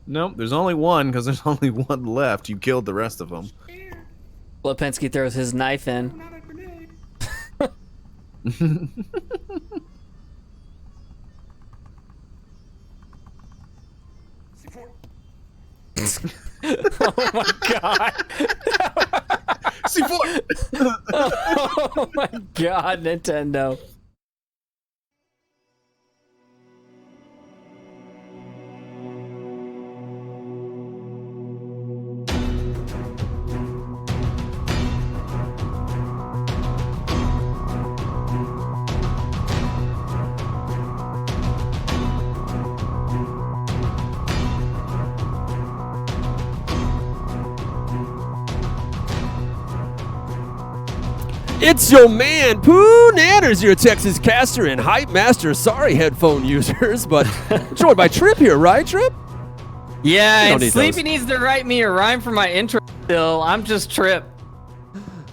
Nope, there's only one because there's only one left. You killed the rest of them. Lipinski throws his knife in. Not a grenade. C4. Oh my god. C4! Oh my god, Nintendo. It's your man, Pooh Nanners, your Texas caster and hype master. Sorry, headphone users, but joined by Trip here, right, Trip? Yeah, don't and need Sleepy those. needs to write me a rhyme for my intro still. I'm just Trip.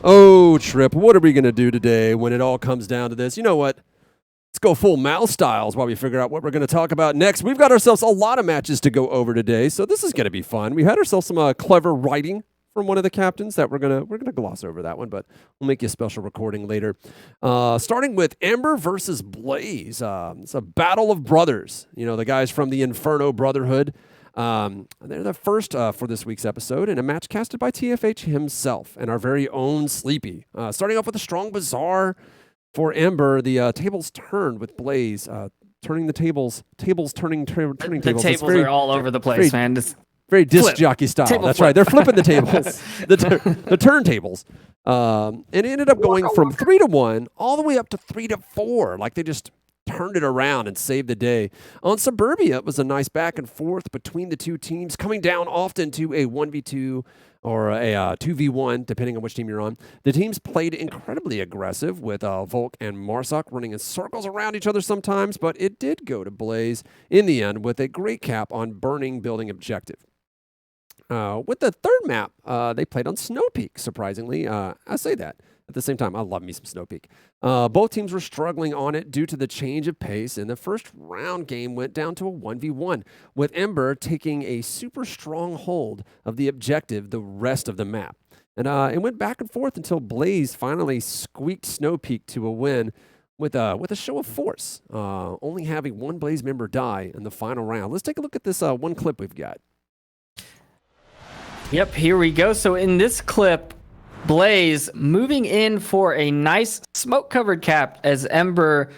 Oh, Trip, what are we going to do today when it all comes down to this? You know what? Let's go full Mal styles while we figure out what we're going to talk about next. We've got ourselves a lot of matches to go over today, so this is going to be fun. We had ourselves some clever writing from one of the captains that we're gonna gloss over that one, but we'll make you a special recording later. Starting with Ember versus Blaze. It's a battle of brothers. You know, the guys from the Inferno Brotherhood. They're the first for this week's episode, and a match casted by TFH himself and our very own Sleepy. Starting off with a strong bazaar for Ember. The tables turned with Blaze. Turning the tables turning The tables. tables are all over the place, very- man. Just Very disc Flip. jockey style. Table That's flip. right. They're flipping the tables, the turntables. And it ended up going from 3-1 all the way up to 3-4. Like they just turned it around and saved the day. On Suburbia, it was a nice back and forth between the two teams, coming down often to a 1v2 or a 2v1, depending on which team you're on. The teams played incredibly aggressive with Volk and Marsoc running in circles around each other sometimes, but it did go to Blaze in the end with a great cap on burning building objective. With the third map, they played on Snow Peak, surprisingly. I say that. At the same time, I love me some Snow Peak. Both teams were struggling on it due to the change of pace, and the first round game went down to a 1v1, with Ember taking a super strong hold of the objective the rest of the map. And it went back and forth until Blaze finally squeaked Snow Peak to a win with a show of force, only having one Blaze member die in the final round. Let's take a look at this one clip we've got. Yep, here we go. So in this clip, Blaze moving in for a nice smoke-covered cap as Ember,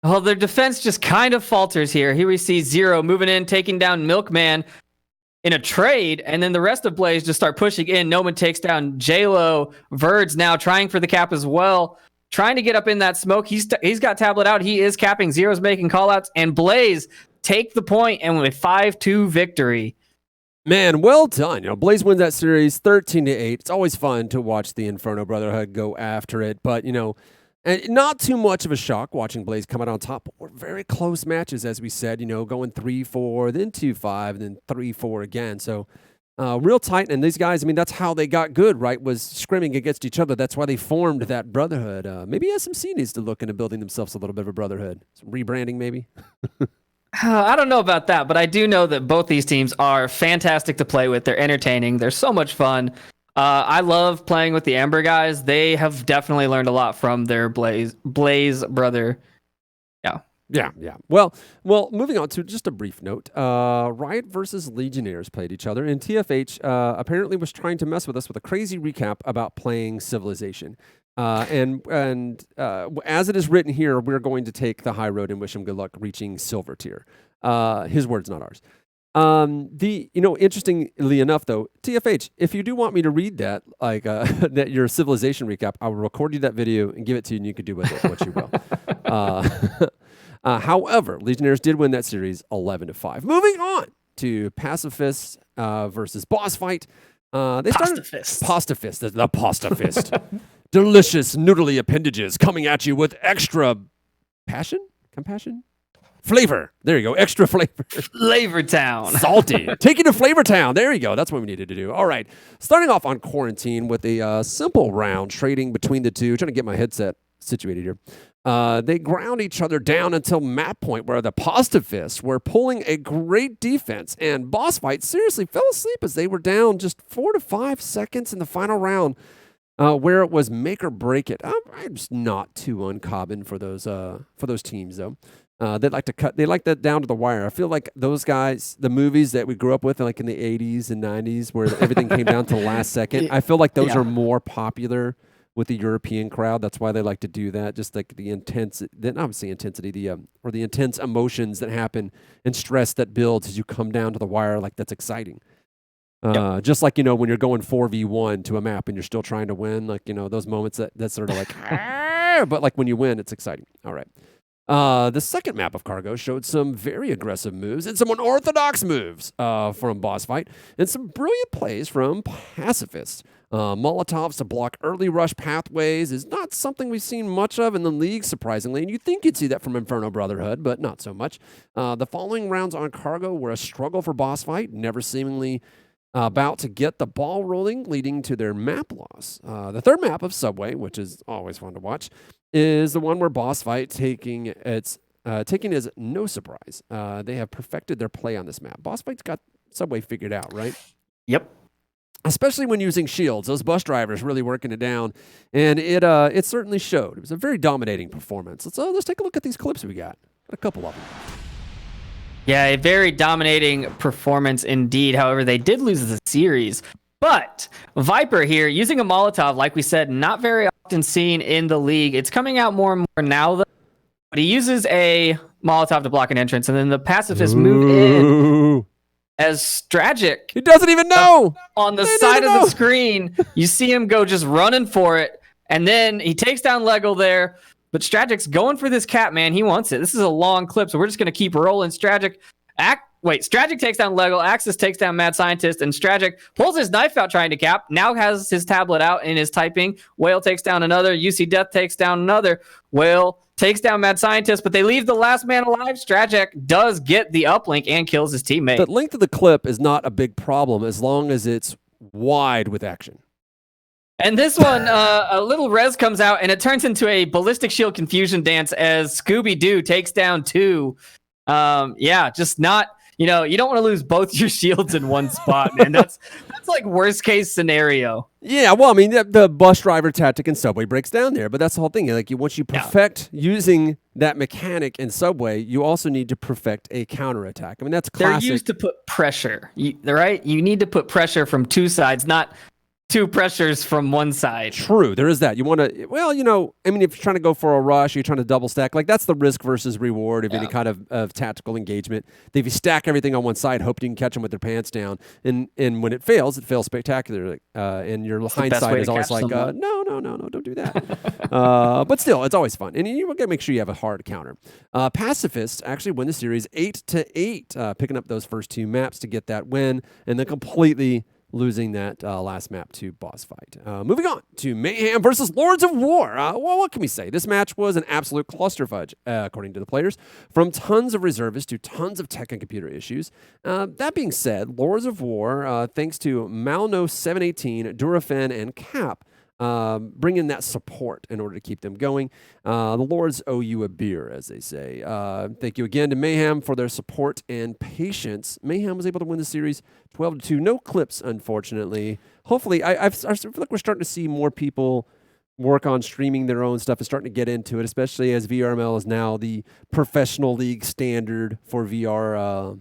well, their defense just kind of falters here. Here we see Zero moving in, taking down Milkman in a trade, and then the rest of Blaze just start pushing in. No one takes down J-Lo. Verd's now trying for the cap as well, trying to get up in that smoke. He's got Tablet out. He is capping. Zero's making callouts, and Blaze take the point and with 5-2 victory. Man, well done. You know, Blaze wins that series 13-8. It's always fun to watch the Inferno Brotherhood go after it, but you know, and not too much of a shock watching Blaze come out on top. But we're very close matches, as we said. You know, going 3-4, then 2-5, and then 3-4 again. So real tight. And these guys, I mean, that's how they got good, right? Was scrimming against each other. That's why they formed that brotherhood. Maybe SMC needs to look into building themselves a little bit of a brotherhood. Some rebranding, maybe. I don't know about that, but I do know that both these teams are fantastic to play with. They're entertaining. They're so much fun. I love playing with the Ember guys. They have definitely learned a lot from their Blaze brother. Yeah. Well, moving on to just a brief note. Riot versus Legionnaires played each other, and TFH apparently was trying to mess with us with a crazy recap about playing Civilization. And as it is written here, we're going to take the high road and wish him good luck reaching silver tier. His words, not ours. Interestingly enough, though, TFH, if you do want me to read that, like that your Civilization recap, I will record you that video and give it to you, and you can do with it what you will. However, Legionnaires did win that series 11-5. Moving on to Pacifist versus Boss Fight. They started Pasta Fist, the Pasta Fist. Delicious noodly appendages coming at you with extra compassion, flavor. There you go, extra flavor. Flavor Town. Salty. Take you to Flavor Town. There you go. That's what we needed to do. All right. Starting off on Quarantine with a simple round trading between the two. Trying to get my headset situated here. They ground each other down until map point, where the Positivists were pulling a great defense, and Boss Fight seriously fell asleep as they were down just 4 to 5 seconds in the final round, where it was make or break it. I'm just not too uncommon for those teams though. They like that down to the wire. I feel like those guys, the movies that we grew up with, like in the 80s and 90s, where everything came down to the last second, I feel like those are more popular with the European crowd. That's why they like to do that. Just like the intense, obviously intensity, or the intense emotions that happen and stress that builds as you come down to the wire. Like that's exciting. Just like, when you're going 4v1 to a map and you're still trying to win, like, those moments that sort of like, but like when you win, it's exciting. All right. The second map of Cargo showed some very aggressive moves and some unorthodox moves from Boss Fight and some brilliant plays from Pacifists. Molotovs to block early rush pathways is not something we've seen much of in the league, surprisingly, and you'd think you'd see that from Inferno Brotherhood, but not so much. The following rounds on Cargo were a struggle for Boss Fight, never seemingly about to get the ball rolling, leading to their map loss. The third map of Subway, which is always fun to watch, is the one where Boss Fight taking is no surprise. They have perfected their play on this map. Boss Fight's got Subway figured out, right? Yep. Especially when using shields, those bus drivers really working it down, and it certainly showed. It was a very dominating performance. Let's take a look at these clips we got. Got a couple of them. Yeah, a very dominating performance indeed. However, they did lose the series. But Viper here, using a Molotov, like we said, not very often seen in the league. It's coming out more and more now, though. But he uses a Molotov to block an entrance, and then the pacifists move in as Stragic. He doesn't even know! On the side of the screen, you see him go just running for it, and then he takes down Lego there. But Stragic's going for this cap, man. He wants it. This is a long clip, so we're just going to keep rolling. Stragic takes down Lego, Axis takes down Mad Scientist, and Stragic pulls his knife out trying to cap. Now has his tablet out and is typing. Whale takes down another. UC Death takes down another. Whale takes down Mad Scientist, but they leave the last man alive. Stragic does get the uplink and kills his teammate. The length of the clip is not a big problem as long as it's wide with action. And this one, a little res comes out, and it turns into a ballistic shield confusion dance as Scooby-Doo takes down two. Just not, you don't want to lose both your shields in one spot, man. That's like worst case scenario. Yeah, well, I mean, the bus driver tactic in Subway breaks down there, but that's the whole thing. Like, once you perfect using that mechanic in Subway, you also need to perfect a counterattack. I mean, that's classic. They're used to put pressure, right? You need to put pressure from two sides, not two pressures from one side. True, there is that. You want to, I mean, if you're trying to go for a rush, you're trying to double stack, like that's the risk versus reward of any kind of tactical engagement. If you stack everything on one side, hope you can catch them with their pants down, and when it fails spectacularly, and your hindsight is always like, no, don't do that. But still, it's always fun, and you got to make sure you have a hard counter. Pacifists actually win the series 8-8, picking up those first two maps to get that win, and then completely losing that last map to Boss Fight. Moving on to Mayhem versus Lords of War. Well, what can we say? This match was an absolute clusterfudge, according to the players, from tons of reservists to tons of tech and computer issues. That being said, Lords of War, thanks to Malno 718, Durafen, and Cap, bring in that support in order to keep them going. The Lords owe you a beer, as they say. Thank you again to Mayhem for their support and patience. Mayhem was able to win the series 12-2. No clips, unfortunately. Hopefully, I feel like we're starting to see more people work on streaming their own stuff and starting to get into it, especially as VRML is now the professional league standard for VR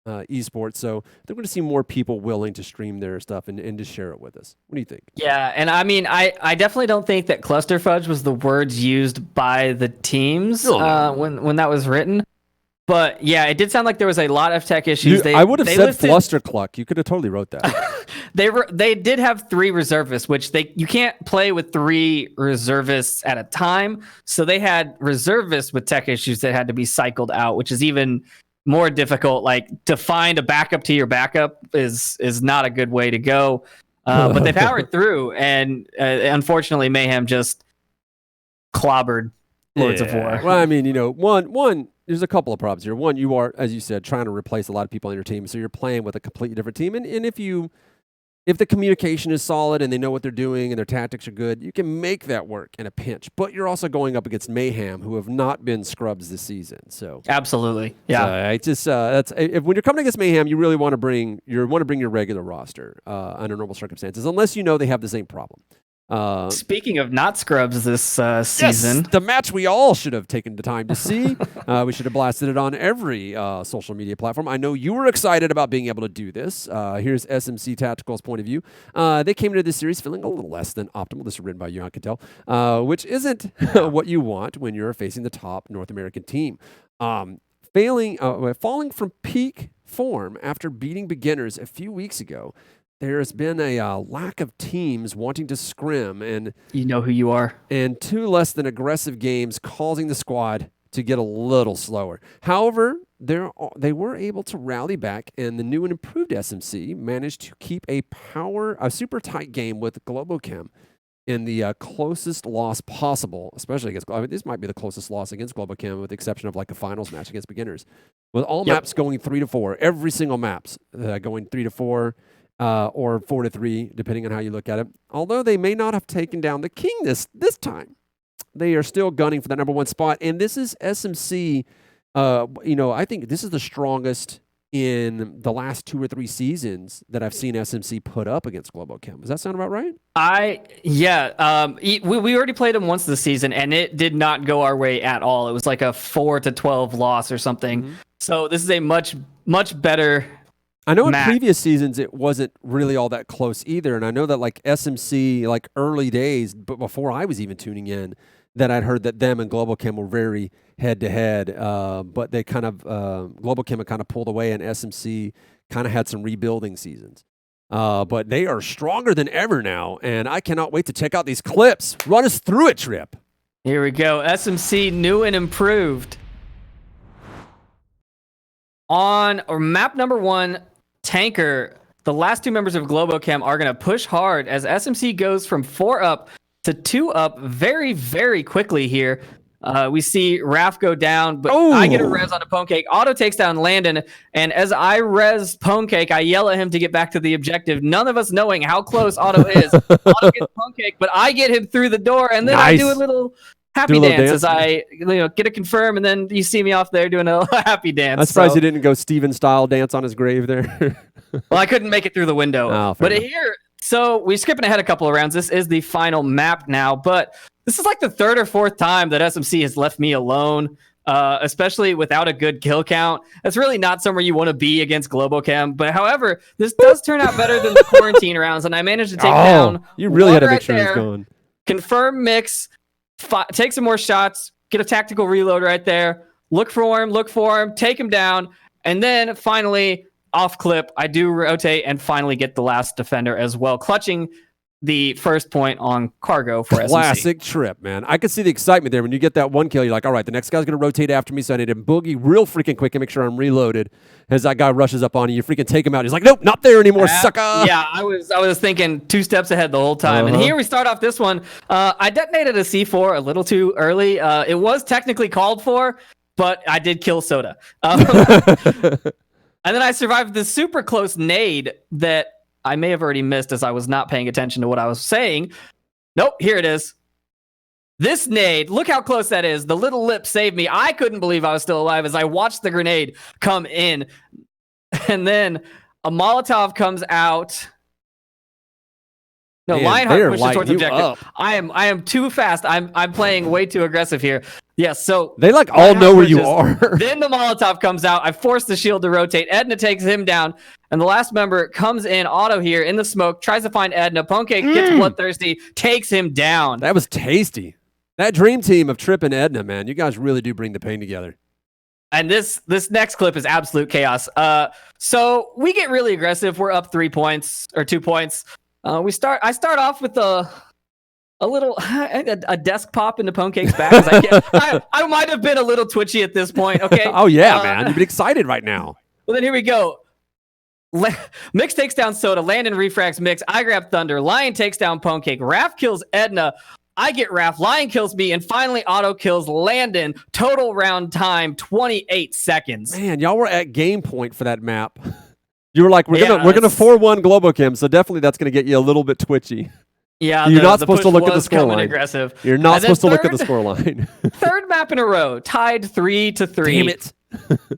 esports. So they're going to see more people willing to stream their stuff and to share it with us. What do you think? Yeah, and I mean, I definitely don't think that clusterfudge was the words used by the teams when that was written. But yeah, it did sound like there was a lot of tech issues. I would have said flustercluck. You could have totally wrote that. They did have 3 reservists, which you can't play with 3 reservists at a time. So they had reservists with tech issues that had to be cycled out, which is even more difficult. Like, to find a backup to your backup is not a good way to go. But they powered through, and unfortunately, Mayhem just clobbered Lords of War. Well, I mean, one. There's a couple of problems here. One, you are, as you said, trying to replace a lot of people on your team, so you're playing with a completely different team. And if you if the communication is solid and they know what they're doing and their tactics are good, you can make that work in a pinch. But you're also going up against Mayhem, who have not been scrubs this season. So Absolutely, yeah. it's just that's when you're coming against Mayhem, you really want to bring your regular roster under normal circumstances, unless you know they have the same problem. Speaking of not scrubs this season. Yes, the match we all should have taken the time to see. We should have blasted it on every social media platform. I know you were excited about being able to do this. Here's SMC Tactical's point of view. They came into this series feeling a little less than optimal. This is written by you, I can tell, which isn't what you want when you're facing the top North American team. Falling from peak form after beating beginners a few weeks ago, there's been a lack of teams wanting to scrim, and You know who you are. and 2 less than aggressive games, causing the squad to get a little slower. However, they were able to rally back, and the new and improved SMC managed to keep a super tight game with Globochem in the closest loss possible, especially against. I mean, this might be the closest loss against Globochem, with the exception of like a finals match against beginners, with all maps going 3-4. Every single maps going 3-4. Or 4-3, depending on how you look at it. Although they may not have taken down the king this time, they are still gunning for that number 1 spot. And this is SMC. I think this is the strongest in the last 2 or 3 seasons that I've seen SMC put up against Globochem. Does that sound about right? We already played them once this season, and it did not go our way at all. It was like a 4-12 loss or something. Mm-hmm. So this is a much better. I know in Matt. previous seasons it wasn't really all that close either, and I know that like SMC, like early days, but before I was even tuning in, that I'd heard that them and Globochem were very head-to-head, but they kind of, Globochem had kind of pulled away, and SMC kind of had some rebuilding seasons. But they are stronger than ever now, and I cannot wait to check out these clips. Run us through it, Trip. Here we go. SMC new and improved. On map number 1, Tanker, the last 2 members of Globochem are going to push hard as SMC goes from 4 up to 2 up very, very quickly here. We see Raph go down, but I get a res on a Pwnecake. Auto takes down Landon, and as I res Pwnecake, I yell at him to get back to the objective, none of us knowing how close Auto is. Auto gets Pwnecake, but I get him through the door, and then I do a little happy dance as I get a confirm, and then you see me off there doing a happy dance. I'm surprised you didn't go Steven-style dance on his grave there. Well, I couldn't make it through the window. But here, so we're skipping ahead a couple of rounds. This is the final map now, but this is like the 3rd or 4th time that SMC has left me alone, especially without a good kill count. That's really not somewhere you want to be against Globochem. But however, this does turn out better than the quarantine rounds, and I managed to take down. You really had to make right sure he was there. going. Confirm mix, take some more shots, get a tactical reload right there, look for him, take him down, and then finally, off clip, I do rotate and finally get the last defender as well, clutching the first point on cargo for SMC. Classic Trip, man. I could see the excitement there when you get that 1 kill. You're like, all right, the next guy's going to rotate after me, so I need to boogie real freaking quick and make sure I'm reloaded. As that guy rushes up on you, you freaking take him out. He's like, nope, not there anymore, sucker. Yeah, I was thinking 2 steps ahead the whole time. And here we start off this one. I detonated a C4 a little too early. It was technically called for, but I did kill Soda. And then I survived this super close nade that I may have already missed as I was not paying attention to what I was saying. Nope, here it is. This nade, look how close that is. The little lip saved me. I couldn't believe I was still alive as I watched the grenade come in. And then a Molotov comes out. No, Lionheart pushes towards objective. I am too fast. I'm playing way too aggressive here. Yes, so they like all know where you are. Then the Molotov comes out. I force the shield to rotate. Edna takes him down, and the last member comes in. Auto here in the smoke, tries to find Edna. Pwnecake gets bloodthirsty, takes him down. That was tasty. That dream team of Trip and Edna, man, you guys really do bring the pain together. And this next clip is absolute chaos. So we get really aggressive. We're up 3 points or 2 points. I start off with a desk pop into Pwncake's back. 'Cause I might have been a little twitchy at this point. Okay. Oh yeah, man, you've been excited right now. Well, then here we go. Mix takes down Soda. Landon refrags Mix. I grab Thunder. Lion takes down Pwnecake. Raph kills Edna. I get Raph. Lion kills me, and finally Auto kills Landon. Total round time 28 seconds. Man, y'all were at game point for that map. You were like, we're Yeah, gonna that's- 4-1 Globochem, so definitely that's gonna get you a little bit twitchy. Yeah, You're not the supposed to push look at the was coming scoreline. aggressive. You're not And then supposed to look at the third- scoreline. Third map in a row, tied 3-3. Damn it.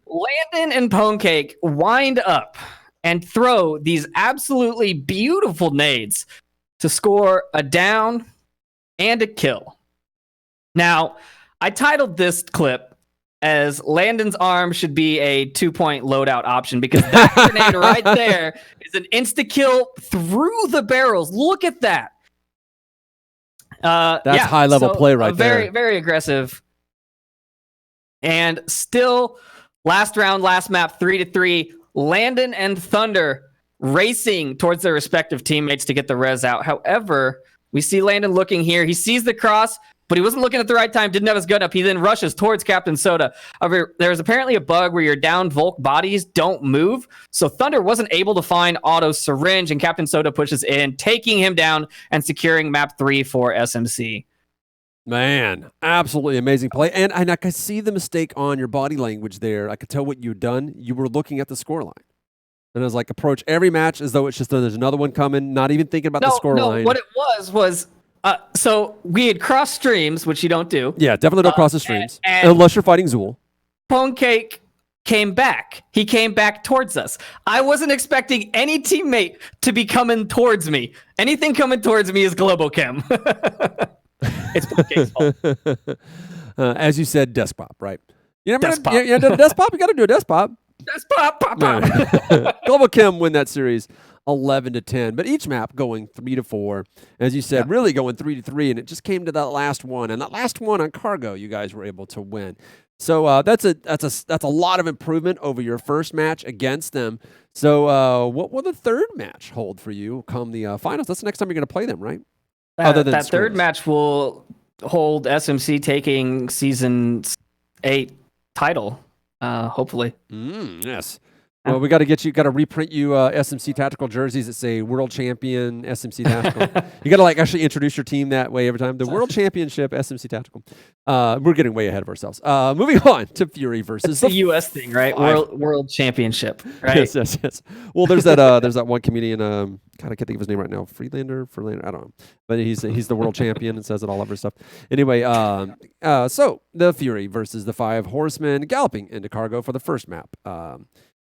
Landon and Ponecake wind up and throw these absolutely beautiful nades to score a down and a kill. Now, I titled this clip as Landon's arm should be a 2-point loadout option because that grenade right there is an insta-kill through the barrels. Look at that. That's high-level play right very, there. Very aggressive. And still, last round, last map, 3-3. Landon and Thunder racing towards their respective teammates to get the res out. However, we see Landon looking here. He sees the cross, but he wasn't looking at the right time, didn't have his gun up. He then rushes towards Captain Soda. However, there's apparently a bug where your down Volk bodies don't move. So Thunder wasn't able to find Auto Syringe, and Captain Soda pushes in, taking him down and securing map 3 for SMC. Man, absolutely amazing play. And I could see the mistake on your body language there. I could tell what you'd done. You were looking at the scoreline. And it was like, approach every match as though it's just there's another one coming, not even thinking about the scoreline. No, what it was so we had crossed streams, which you don't do. Yeah, definitely don't cross the streams. and- Unless you're fighting Zool. Ponecake came back. He came back towards us. I wasn't expecting any teammate to be coming towards me. Anything coming towards me is Globochem. It's Ponecake's fault. As you said, desk pop, right? You never Desk pop. You did a desk pop? You got to do a desk pop. That's pop. Global Chem win that series 11-10, but each map going 3-4. As you said, really going 3-3, and it just came to that last one, and that last one on Cargo, you guys were able to win. So that's a lot of improvement over your first match against them. So what will the third match hold for you come the finals? That's the next time you're going to play them, right? Other than that third scrims. match will hold SMC taking season 8 title. Hopefully. Yes. Well, we got to reprint you SMC tactical jerseys that say World Champion SMC Tactical. You got to like actually introduce your team that way every time. The World Championship SMC Tactical. We're getting way ahead of ourselves. Moving on to Fury versus It's a US thing, right? World Championship, right? Yes. Well, there's that one comedian. God, I can't think of his name right now. Furlander. I don't know, but he's the world champion and says it all over stuff. Anyway, so the Fury versus the 5 Horsemen galloping into Cargo for the first map.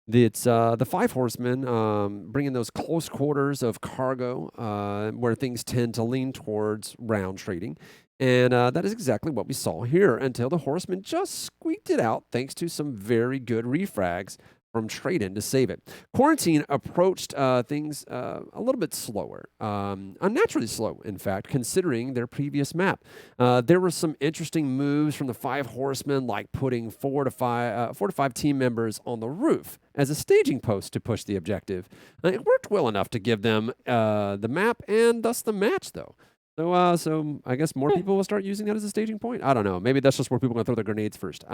It's the 5 Horsemen bringing those close quarters of Cargo, where things tend to lean towards round trading. And that is exactly what we saw here until the Horsemen just squeaked it out thanks to some very good refrags from trade-in to save it. Quarantine approached things a little bit slower, unnaturally slow, in fact, considering their previous map. There were some interesting moves from the 5 Horsemen, like putting 4 to 5 team members on the roof as a staging post to push the objective. It worked well enough to give them the map and thus the match, though. So I guess more people will start using that as a staging point. I don't know. Maybe that's just where people are going to throw their grenades first.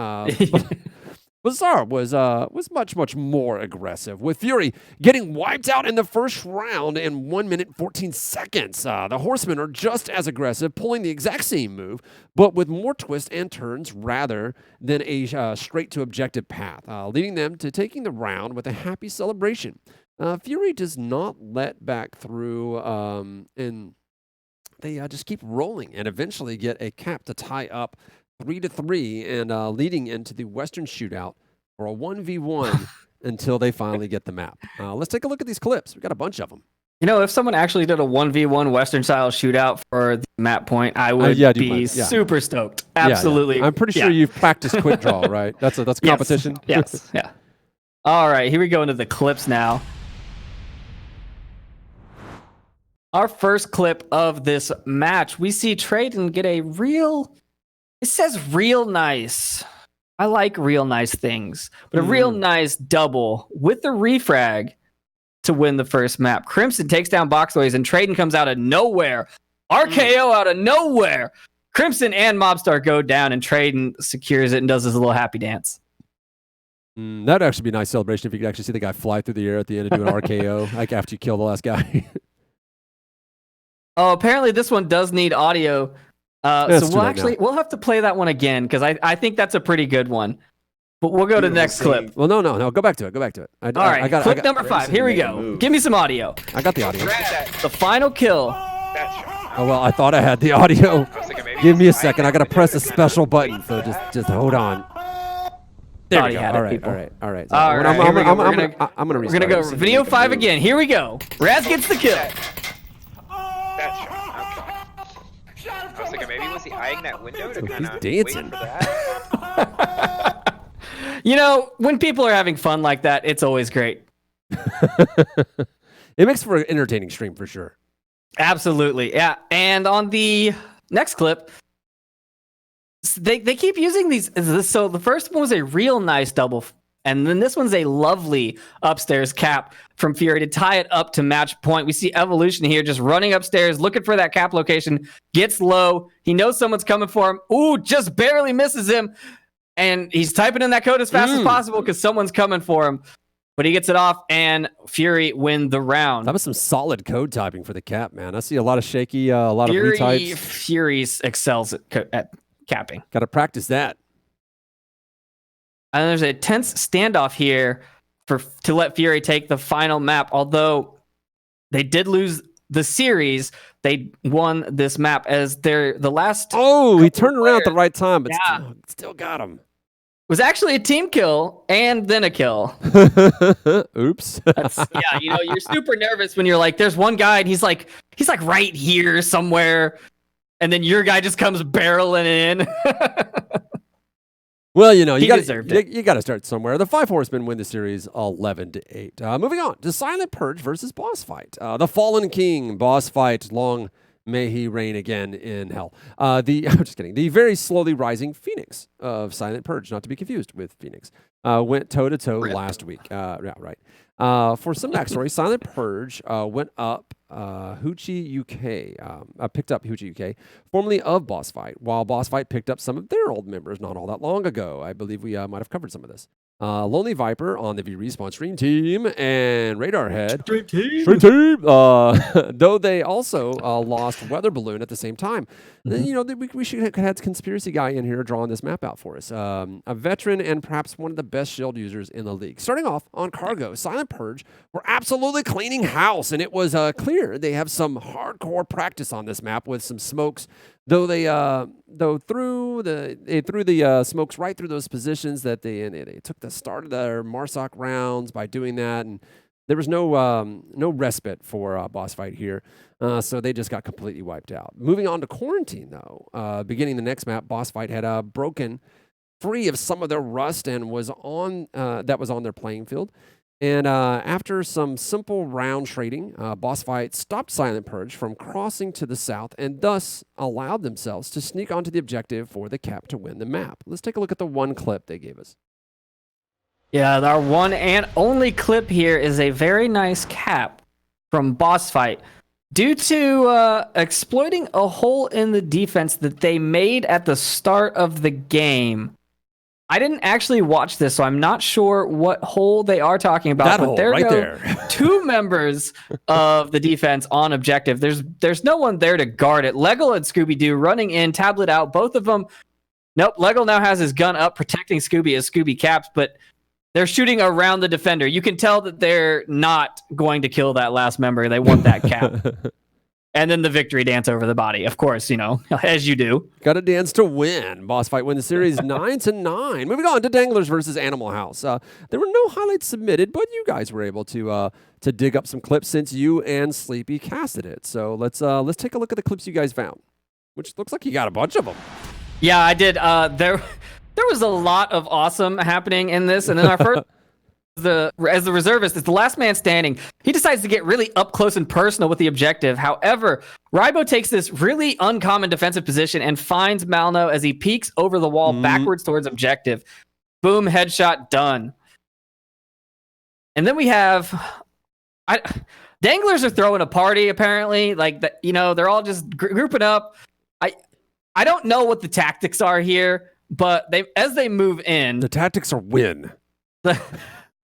Bazaar was much more aggressive, with Fury getting wiped out in the first round in 1 minute 14 seconds. The Horsemen are just as aggressive, pulling the exact same move, but with more twists and turns rather than a straight to objective path, leading them to taking the round with a happy celebration. Fury does not let back through, and they just keep rolling and eventually get a cap to tie up 3-3 and leading into the Western shootout for a 1v1 until they finally get the map. Let's take a look at these clips. We've got a bunch of them. You know, if someone actually did a 1v1 Western style shootout for the map point, I would be super stoked. Absolutely. Yeah. I'm pretty sure you've practiced quick draw, right? That's a competition. Yes. Yeah. All right, here we go into the clips now. Our first clip of this match, we see Trayden get a real, it says real nice. I like real nice things, but a real nice double with the refrag to win the first map. Crimson takes down Boxways and Trayden comes out of nowhere. RKO out of nowhere. Crimson and Mobstar go down and Trayden secures it and does his little happy dance. That'd actually be a nice celebration if you could actually see the guy fly through the air at the end and do an RKO, like after you kill the last guy. Oh, apparently this one does need audio. So we'll have to play that one again because I think that's a pretty good one. But we'll go to the next clip. Well, no. Go back to it. All right, clip number 5. Here we go. Give me some audio. I got the audio. The final kill. Oh, well, I thought I had the audio. Give me a second. I got to press a special button. So just hold on. There we go. All right. So I'm gonna We're gonna go video 5 again. Here we go. Raz gets the kill. I was thinking maybe was he eyeing that window to kind of dancing. wait for that? You know, when people are having fun like that, it's always great. It makes for an entertaining stream for sure. Absolutely, yeah. And on the next clip, they keep using these. So the first one was a real nice double, and then this one's a lovely upstairs cap from Fury to tie it up to match point. We see Evolution here just running upstairs, looking for that cap location, gets low. He knows someone's coming for him. Ooh, just barely misses him. And he's typing in that code as fast as possible because someone's coming for him. But he gets it off, and Fury win the round. That was some solid code typing for the cap, man. I see a lot of shaky, a lot of retypes. Fury excels at capping. Got to practice that. And there's a tense standoff here to let Fury take the final map. Although they did lose the series, they won this map as the last. Oh, he turned around at the right time, but still got him. Was actually a team kill and then a kill. Oops. Yeah, you know, you're super nervous when you're like, there's one guy and he's like right here somewhere, and then your guy just comes barreling in. Well, you know, you got to start somewhere. The Five Horsemen win the series 11-8. Moving on to Silent Purge versus Boss Fight. The Fallen King boss fight. Long may he reign again in hell. I'm just kidding. The very slowly rising Phoenix of Silent Purge, not to be confused with Phoenix, went toe-to-toe last week. Yeah, right. For some backstory, Silent Purge went up Hoochie UK, picked up Hoochie UK, formerly of Boss Fight, while Boss Fight picked up some of their old members not all that long ago. I believe we might have covered some of this. Lonely Viper on the V-Respawn Stream Team and Radar Head. Stream Team! Though they also lost Weather Balloon at the same time. Then, you know, we should have had Conspiracy Guy in here drawing this map out for us. A veteran and perhaps one of the best shield users in the league. Starting off on Cargo, Silent Purge were absolutely cleaning house, and it was clear they have some hardcore practice on this map with some smokes. Though they threw the smokes right through those positions that they took the start of their Marsoc rounds by doing that, and there was no respite for Boss Fight here, so they just got completely wiped out. Moving on to Quarantine though, beginning the next map, Boss Fight had broken free of some of their rust and was on their playing field. And after some simple round trading, Boss Fight stopped Silent Purge from crossing to the south and thus allowed themselves to sneak onto the objective for the cap to win the map. Let's take a look at the one clip they gave us. Yeah, our one and only clip here is a very nice cap from Boss Fight. Due to exploiting a hole in the defense that they made at the start of the game. I didn't actually watch this, so I'm not sure what hole they are talking about. That but hole there right go there. 2 members of the defense on objective. There's no one there to guard it. Leggle and Scooby-Doo running in, tablet out. Both of them. Nope, Leggle now has his gun up, protecting Scooby as Scooby caps, but they're shooting around the defender. You can tell that they're not going to kill that last member. They want that cap. And then the victory dance over the body, of course, you know, as you do. Got to dance to win. Boss Fight win the series 9-9. Moving on to Danglers versus Animal House. There were no highlights submitted, but you guys were able to dig up some clips since you and Sleepy casted it. So let's take a look at the clips you guys found, which looks like you got a bunch of them. Yeah, I did. There was a lot of awesome happening in this, and then our first. As the reservist is the last man standing, he decides to get really up close and personal with the objective. However, Rybo takes this really uncommon defensive position and finds Malno as he peeks over the wall backwards towards objective. Boom, headshot, done. And then we have Danglers are throwing a party apparently. Like you know, they're all just grouping up. I don't know what the tactics are here, but as they move in, the tactics are win.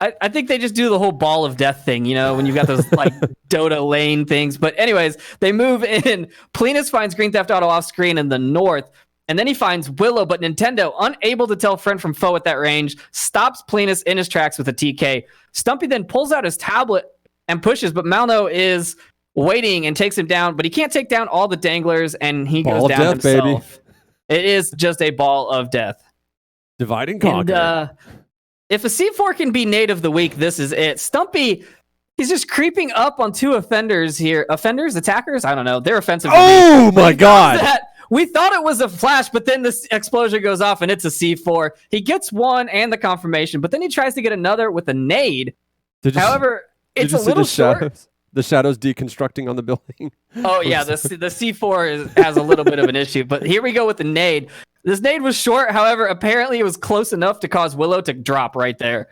I think they just do the whole ball of death thing, you know, when you've got those like Dota lane things. But anyways, they move in. Plinus finds Green Theft Auto off screen in the north. And then he finds Willow, but Nintendo, unable to tell friend from foe at that range, stops Plenus in his tracks with a TK. Stumpy then pulls out his tablet and pushes, but Malno is waiting and takes him down, but he can't take down all the danglers, and he Ball goes of down death, himself. Baby. It is just a ball of death. Divide and conquer. And, if a C4 can be nade of the week, this is it. Stumpy, he's just creeping up on two offenders here. Offenders? Attackers? I don't know. They're offensive. Oh, my God. We thought it was a flash, but then this explosion goes off and it's a C4. He gets one and the confirmation, but then he tries to get another with a nade. However, it's a little short. The shadows deconstructing on the building. Oh, yeah. The C4 has a little bit of an issue, but here we go with the nade. This nade was short. However, apparently it was close enough to cause Willow to drop right there.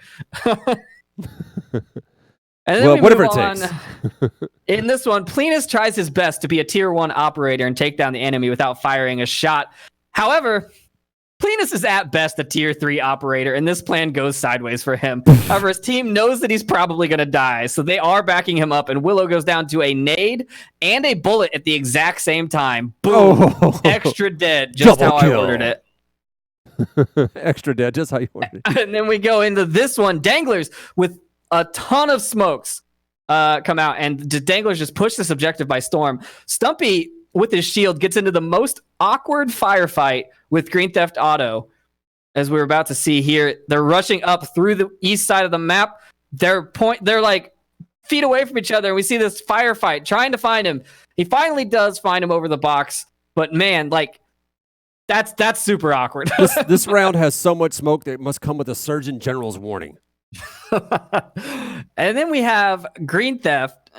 And then whatever it takes. In this one, Plenus tries his best to be a tier 1 operator and take down the enemy without firing a shot. However, Plenus is at best a tier 3 operator, and this plan goes sideways for him. However, his team knows that he's probably going to die, so they are backing him up, and Willow goes down to a nade and a bullet at the exact same time. Boom! Oh. Extra dead, just Double how kill. I ordered it. Extra dead, just how you ordered it. And then we go into this one. Danglers with a ton of smokes come out, and the Danglers just push this objective by storm. Stumpy, with his shield, gets into the most awkward firefight with Green Theft Auto, as we're about to see here. They're rushing up through the east side of the map. They're like feet away from each other, and we see this firefight trying to find him. He finally does find him over the box, but man, like, that's super awkward. This round has so much smoke that it must come with a Surgeon General's warning. And then we have Green Theft.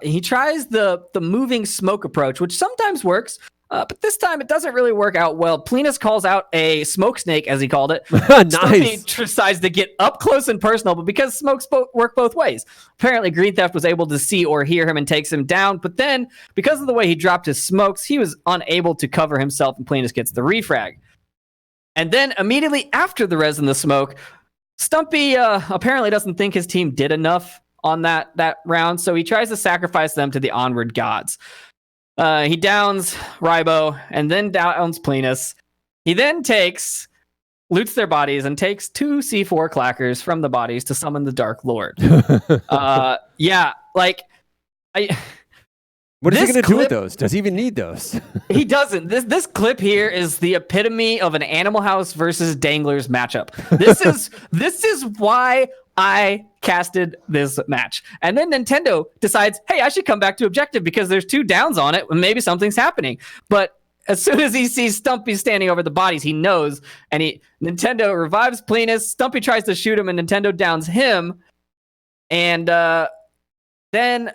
He tries the moving smoke approach, which sometimes works, but this time it doesn't really work out well. Plenus calls out a smoke snake, as he called it. Nice. Stumpy decides to get up close and personal, but because smokes work both ways, apparently Green Theft was able to see or hear him and takes him down. But then, because of the way he dropped his smokes, he was unable to cover himself, and Plenus gets the refrag. And then immediately after the res and the smoke, Stumpy apparently doesn't think his team did enough on that round, so he tries to sacrifice them to the Onward gods. He downs Rybo and then downs Plenus. He then loots their bodies and takes 2 C4 clackers from the bodies to summon the Dark Lord. Yeah, like What is he going to do with those? Does he even need those? He doesn't. This clip here is the epitome of an Animal House versus Danglers matchup. This is why I casted this match. And then Nintendo decides, hey, I should come back to objective because there's 2 downs on it and maybe something's happening. But as soon as he sees Stumpy standing over the bodies, he knows, and Nintendo revives Plenus. Stumpy tries to shoot him, and Nintendo downs him. And then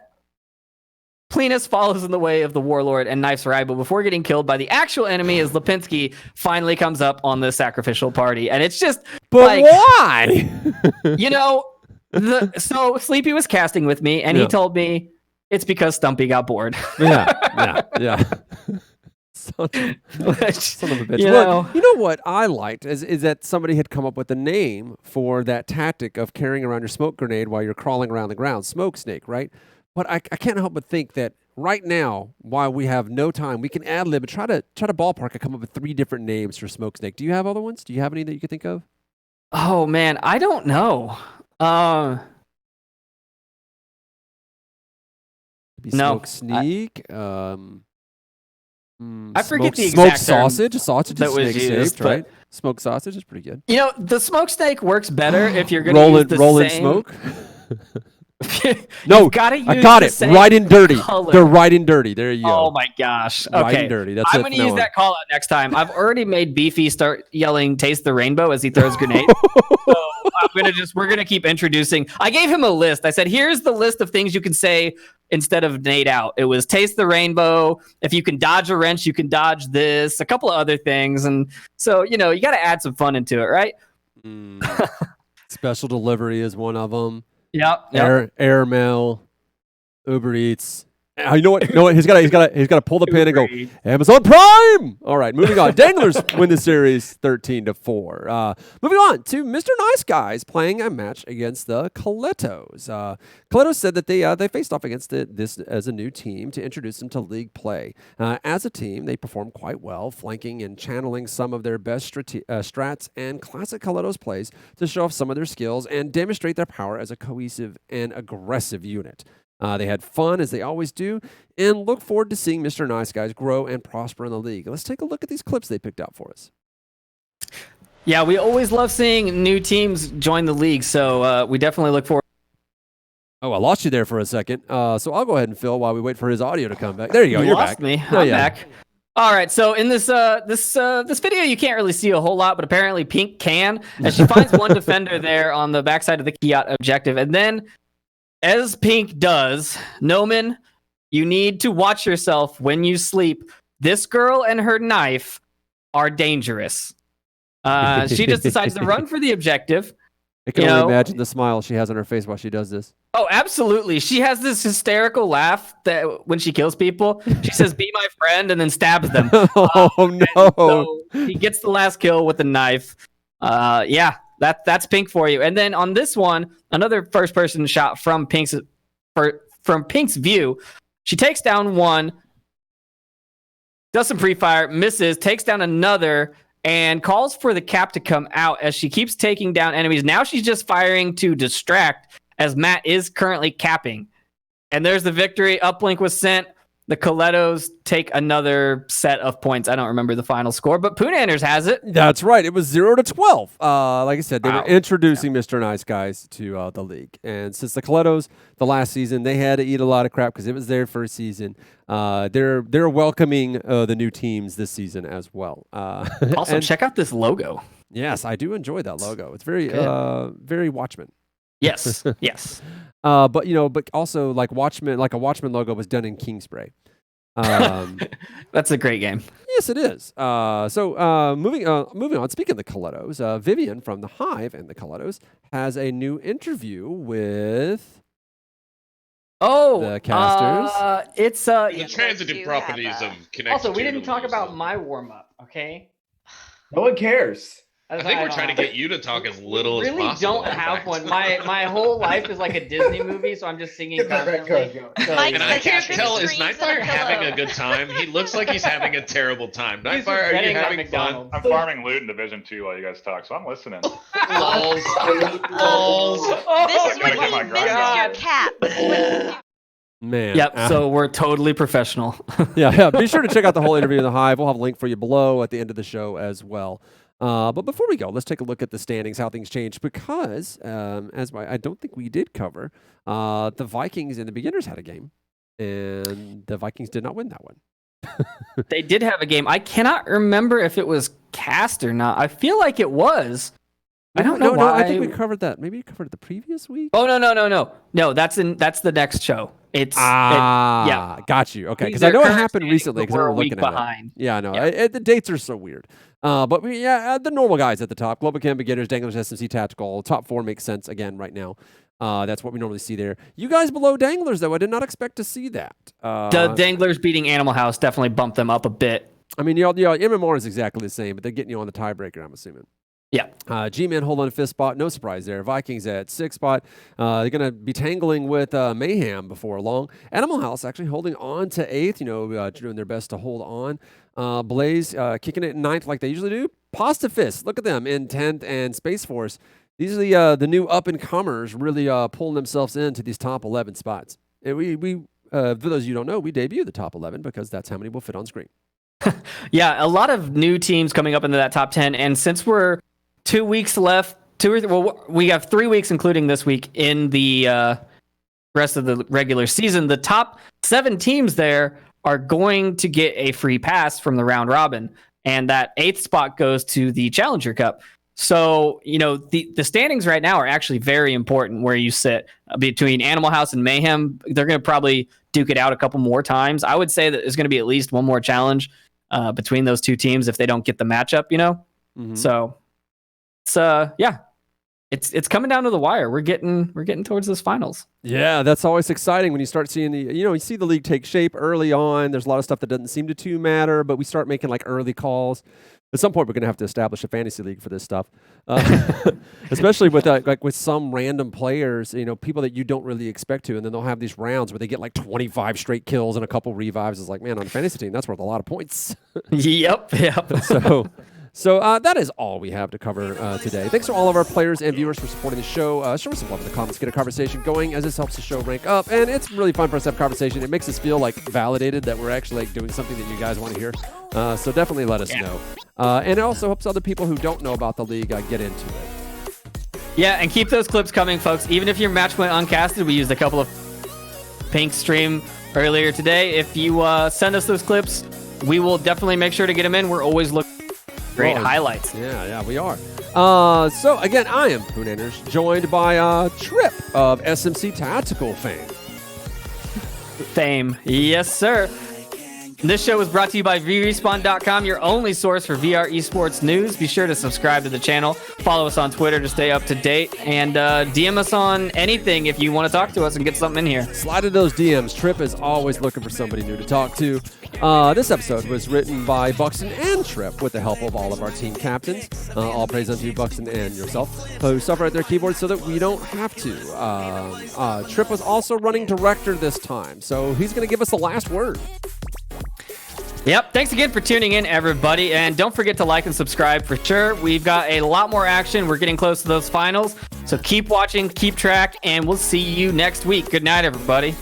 Plenus follows in the way of the Warlord and knifes Rybo before getting killed by the actual enemy as Lipinski finally comes up on the sacrificial party. And it's just, but why? So Sleepy was casting with me, and he told me it's because Stumpy got bored. Yeah. Son of a bitch. You know what I liked is that somebody had come up with a name for that tactic of carrying around your smoke grenade while you're crawling around the ground. Smoke snake, right? But I can't help but think that right now, while we have no time, we can ad lib and try to ballpark and come up with 3 different names for smoke snake. Do you have other ones? Do you have any that you could think of? Oh man, I don't know. Smoke sneak. I forget the smoke exact term sausage. A sausage that is was snake used, shaped, right? Smoked sausage is pretty good. The smoke snake works better if you're going to use the roll in same... smoke. No, I got it. Right and dirty. Color. They're right and dirty. There you go. Oh my gosh. Okay. Right and dirty. That's I'm going to use that call out next time. I've already made Beefy start yelling "Taste the rainbow" as he throws grenades. So we're going to keep introducing. I gave him a list. I said, "Here's the list of things you can say instead of nade out." It was "Taste the rainbow." If you can dodge a wrench, you can dodge this. A couple of other things, and so you got to add some fun into it, right? Special delivery is one of them. Yep. Airmail, Uber Eats, You know what? You know what? He's got to pull the pin and go Amazon Prime. All right, moving on. Danglers win the series 13-4. Moving on to Mr. Nice Guys playing a match against the Coletos. Coletos said that they faced off against this as a new team to introduce them to league play. As a team, they performed quite well, flanking and channeling some of their best strats and classic Coletos plays to show off some of their skills and demonstrate their power as a cohesive and aggressive unit. They had fun, as they always do, and look forward to seeing Mr. Nice Guys grow and prosper in the league. Let's take a look at these clips they picked out for us. Yeah, we always love seeing new teams join the league, so we definitely look forward. Oh, I lost you there for a second, so I'll go ahead and fill while we wait for his audio to come back. There you go, You you're lost back. me. I'm back. All right, so in this video, you can't really see a whole lot, but apparently Pink can, as she finds one defender there on the backside of the Kiat objective, and then, as Pink does, Noman, you need to watch yourself when you sleep. This girl and her knife are dangerous. She just decides to run for the objective. I can only imagine the smile she has on her face while she does this. Oh, absolutely. She has this hysterical laugh that when she kills people, she says, "Be my friend," and then stabs them. Oh, no. So he gets the last kill with the knife. Yeah, that's Pink for you. And then on this one, another first-person shot from Pink's view. She takes down one, does some pre-fire, misses, takes down another, and calls for the cap to come out as she keeps taking down enemies. Now she's just firing to distract, as Matt is currently capping. And there's the victory. Uplink was sent. The Coletos take another set of points. I don't remember the final score, but Poonanders has it. That's right. It was 0-12. Like I said, they were introducing Mr. Nice Guys to the league. And since the Coletos, the last season, they had to eat a lot of crap because it was their first season. They're welcoming the new teams this season as well. Also, check out this logo. Yes, I do enjoy that logo. It's very very Watchmen. Yes, yes. But also like a Watchmen logo was done in Kingspray. That's a great game. Yes, it is. Moving on. Speaking of the Coletos, Vivian from the Hive and the Coletos has a new interview with the casters. It's The transitive properties of connected. Also, we didn't talk about my warm up. Okay. No one cares. I think we're trying to get you to talk as little as really possible. Don't have one. My whole life is like a Disney movie, so I'm just singing Get that right, constantly. go. So, And I can't tell, is Nightfire having a good time? He looks like he's having a terrible time. Nightfire, are you having fun? I'm farming loot in Division 2 while you guys talk, so I'm listening. Lols. Lols. This is gotta when get my you grind missed on. your cap. This is when Man. Yep. So we're totally professional. Yeah. Be sure to check out the whole interview in the Hive. We'll have a link for you below at the end of the show as well. But before we go, let's take a look at the standings, how things changed, because I don't think we did cover, the Vikings and the Beginners had a game, and the Vikings did not win that one. They did have a game. I cannot remember if it was cast or not. I feel like it was. I don't know why. I think we covered that. Maybe you covered it the previous week. Oh no! That's the next show. Yeah. Got you. Okay, because I know it happened recently because I we're were a week looking at behind. it. Yeah, I know. Yeah. The dates are so weird. But the normal guys at the top: Global Cam, Beginners, Danglers, SMC, Tactical. Top 4 makes sense again right now. That's what we normally see there. You guys below Danglers, though, I did not expect to see that. The Danglers beating Animal House definitely bumped them up a bit. I mean, MMR is exactly the same, but they're getting you on the tiebreaker, I'm assuming. Yeah. G-Man hold on 5th spot. No surprise there. Vikings at 6th spot. They're going to be tangling with Mayhem before long. Animal House actually holding on to 8th, doing their best to hold on. Blaze kicking it in 9th like they usually do. Pasta Fist, look at them in 10th, and Space Force. These are the new up-and-comers really pulling themselves into these top 11 spots. And we for those of you who don't know, we debut the top 11 because that's how many will fit on screen. Yeah, a lot of new teams coming up into that top 10, and since we're 2 weeks left, we have 3 weeks, including this week, in the rest of the regular season. The top 7 teams there are going to get a free pass from the round robin, and that 8th spot goes to the Challenger Cup. So, the standings right now are actually very important where you sit between Animal House and Mayhem. They're going to probably duke it out a couple more times. I would say that there's going to be at least one more challenge between those two teams if they don't get the matchup, Mm-hmm. So, it's, yeah. it's coming down to the wire. We're getting towards those finals. Yeah, that's always exciting when you start seeing you see the league take shape early on. There's a lot of stuff that doesn't seem to too matter, but we start making like early calls. At some point, we're going to have to establish a fantasy league for this stuff, especially with like with some random players, people that you don't really expect to, and then they'll have these rounds where they get like 25 straight kills and a couple revives. It's like, man, on a fantasy team, that's worth a lot of points. Yep. So that is all we have to cover today. Thanks to all of our players and viewers for supporting the show. Show us some love in the comments. Get a conversation going, as this helps the show rank up. And it's really fun for us to have conversation. It makes us feel like validated that we're actually like doing something that you guys want to hear. So definitely let us know. And it also helps other people who don't know about the league get into it. Yeah, and keep those clips coming, folks. Even if your match went uncasted, we used a couple of Pink stream earlier today. If you send us those clips, we will definitely make sure to get them in. We're always looking for great highlights. Yeah, we are. So again, I am Poonanners, joined by Trip of SMC Tactical fame. Yes, sir. This show was brought to you by VRespawn.com, your only source for VR esports news. Be sure to subscribe to the channel. Follow us on Twitter to stay up to date. And DM us on anything if you want to talk to us and get something in here. Slide in those DMs. Trip is always looking for somebody new to talk to. This episode was written by Buxton and Trip with the help of all of our team captains. All praise unto you, Buxton and yourself, who suffer at their keyboards so that we don't have to. Trip was also running director this time, so he's going to give us the last word. Yep. Thanks again for tuning in, everybody. And don't forget to like and subscribe for sure. We've got a lot more action. We're getting close to those finals. So keep watching, keep track, and we'll see you next week. Good night, everybody.